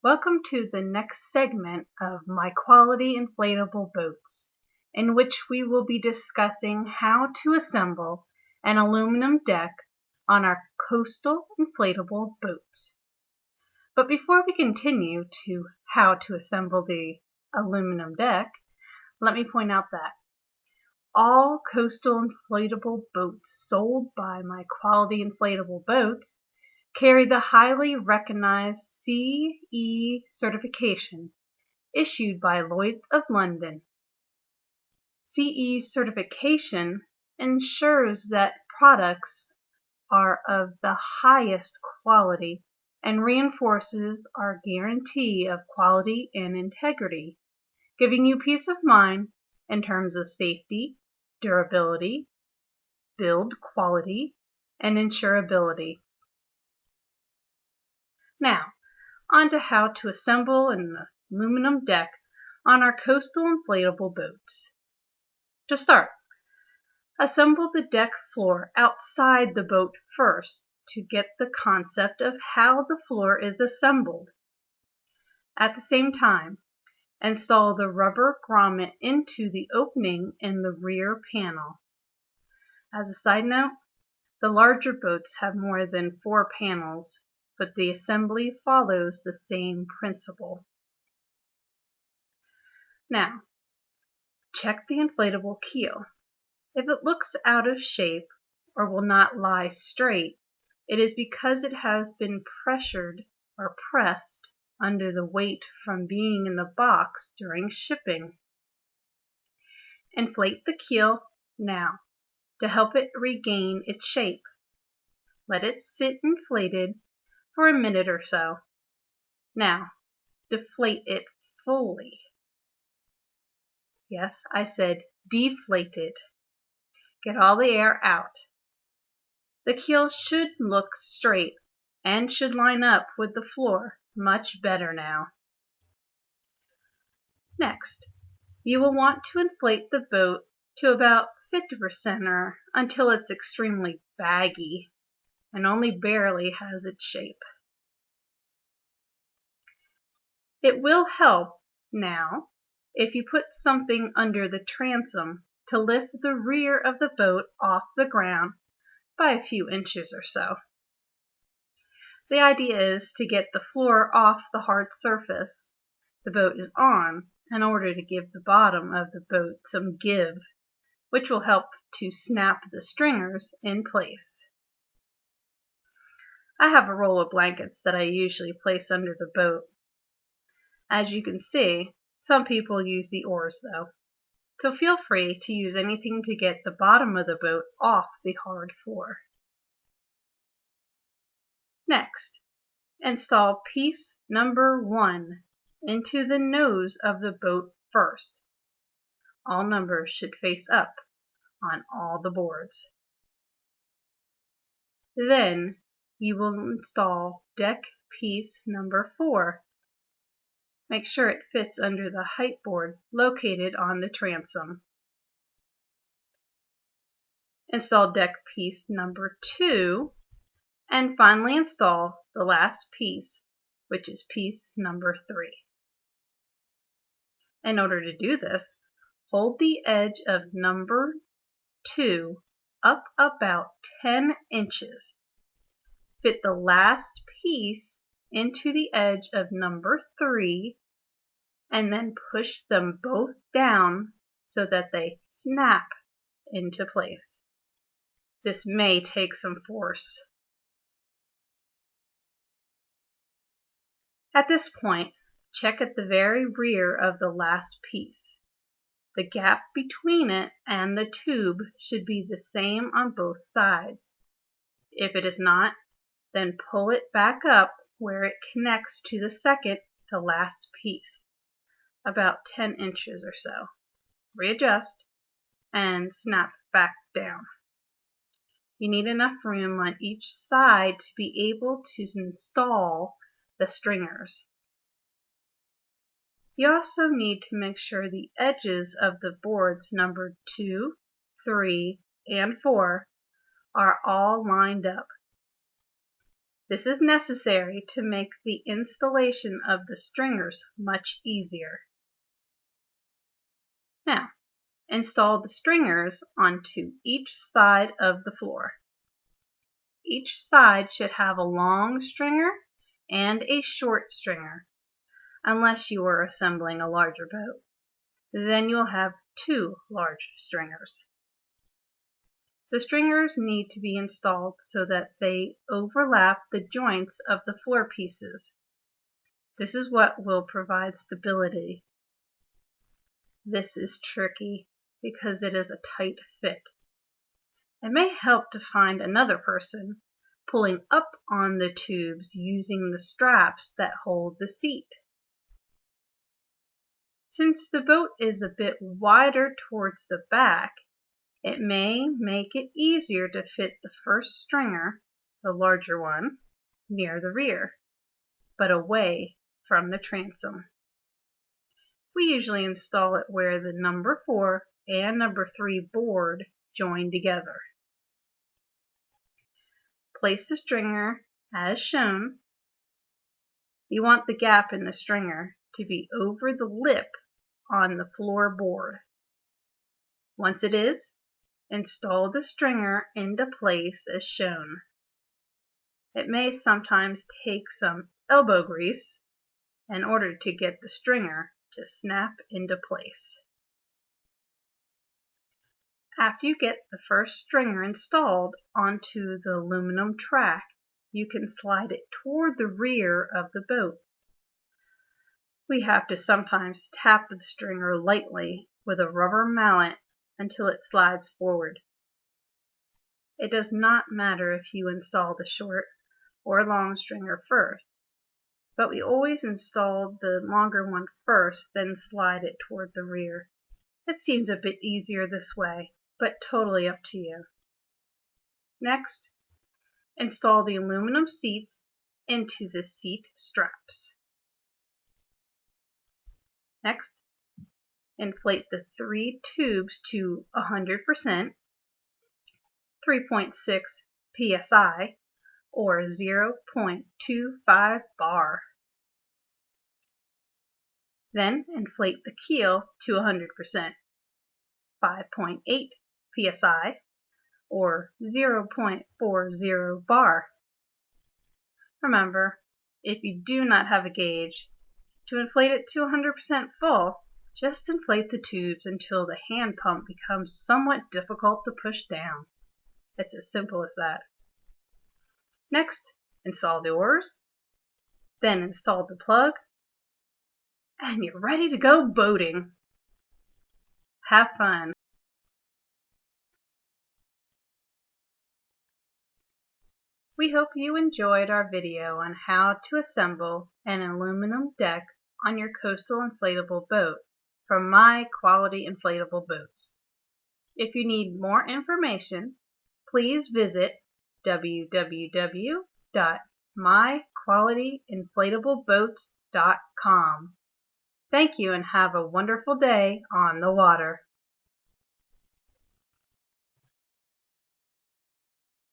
Welcome to the next segment of My Quality Inflatable Boats, in which we will be discussing how to assemble an aluminum deck on our coastal inflatable boats. But before we continue to how to assemble the aluminum deck, let me point out that all coastal inflatable boats sold by My Quality Inflatable Boats carry the highly recognized CE certification issued by Lloyd's of London. CE certification ensures that products are of the highest quality and reinforces our guarantee of quality and integrity, giving you peace of mind in terms of safety, durability, build quality, and insurability. Now, on to how to assemble an aluminum deck on our coastal inflatable boats. To start, assemble the deck floor outside the boat first to get the concept of how the floor is assembled. At the same time, install the rubber grommet into the opening in the rear panel. As a side note, the larger boats have more than 4 panels, but the assembly follows the same principle. Now, check the inflatable keel. If it looks out of shape or will not lie straight, it is because it has been pressured or pressed under the weight from being in the box during shipping. Inflate the keel now to help it regain its shape. Let it sit inflated for a minute or so. Now, deflate it fully. Yes, I said deflate it. Get all the air out. The keel should look straight and should line up with the floor much better now. Next, you will want to inflate the boat to about 50% or until it's extremely baggy and only barely has its shape. It will help now if you put something under the transom to lift the rear of the boat off the ground by a few inches or so. The idea is to get the floor off the hard surface the boat is on in order to give the bottom of the boat some give, which will help to snap the stringers in place. I have a roll of blankets that I usually place under the boat. As you can see, some people use the oars though, so feel free to use anything to get the bottom of the boat off the hard floor. Next, install piece number 1 into the nose of the boat first. All numbers should face up on all the boards. Then you will install deck piece number 4. Make sure it fits under the height board located on the transom. Install deck piece number 2, and finally install the last piece, which is piece number 3. In order to do this, hold the edge of number 2 up about 10 inches. Fit the last piece into the edge of number 3 and then push them both down so that they snap into place. This may take some force. At this point, check at the very rear of the last piece. The gap between it and the tube should be the same on both sides. If it is not, then pull it back up where it connects to the second to last piece, about 10 inches or so. Readjust and snap back down. You need enough room on each side to be able to install the stringers. You also need to make sure the edges of the boards numbered 2, 3, and 4 are all lined up. This is necessary to make the installation of the stringers much easier. Now, install the stringers onto each side of the floor. Each side should have a long stringer and a short stringer, unless you are assembling a larger boat. Then you'll have 2 large stringers. The stringers need to be installed so that they overlap the joints of the floor pieces. This is what will provide stability. This is tricky because it is a tight fit. It may help to find another person pulling up on the tubes using the straps that hold the seat. Since the boat is a bit wider towards the back, it may make it easier to fit the first stringer, the larger one, near the rear, but away from the transom. We usually install it where the number 4 and number 3 board join together. Place the stringer as shown. You want the gap in the stringer to be over the lip on the floorboard. Once it is, install the stringer into place as shown. It may sometimes take some elbow grease in order to get the stringer to snap into place. After you get the first stringer installed onto the aluminum track, you can slide it toward the rear of the boat. We have to sometimes tap the stringer lightly with a rubber mallet until it slides forward. It does not matter if you install the short or long stringer first, but we always install the longer one first, then slide it toward the rear. It seems a bit easier this way, but totally up to you. Next, install the aluminum seats into the seat straps. Next, inflate the 3 tubes to 100%, 3.6 psi, or 0.25 bar. Then inflate the keel to 100%, 5.8 psi, or 0.40 bar. Remember, if you do not have a gauge, to inflate it to 100% full, just inflate the tubes until the hand pump becomes somewhat difficult to push down. It's as simple as that. Next, install the oars, then install the plug, and you're ready to go boating. Have fun! We hope you enjoyed our video on how to assemble an aluminum deck on your coastal inflatable boat from My Quality Inflatable Boats. If you need more information, please visit www.myqualityinflatableboats.com. Thank you and have a wonderful day on the water.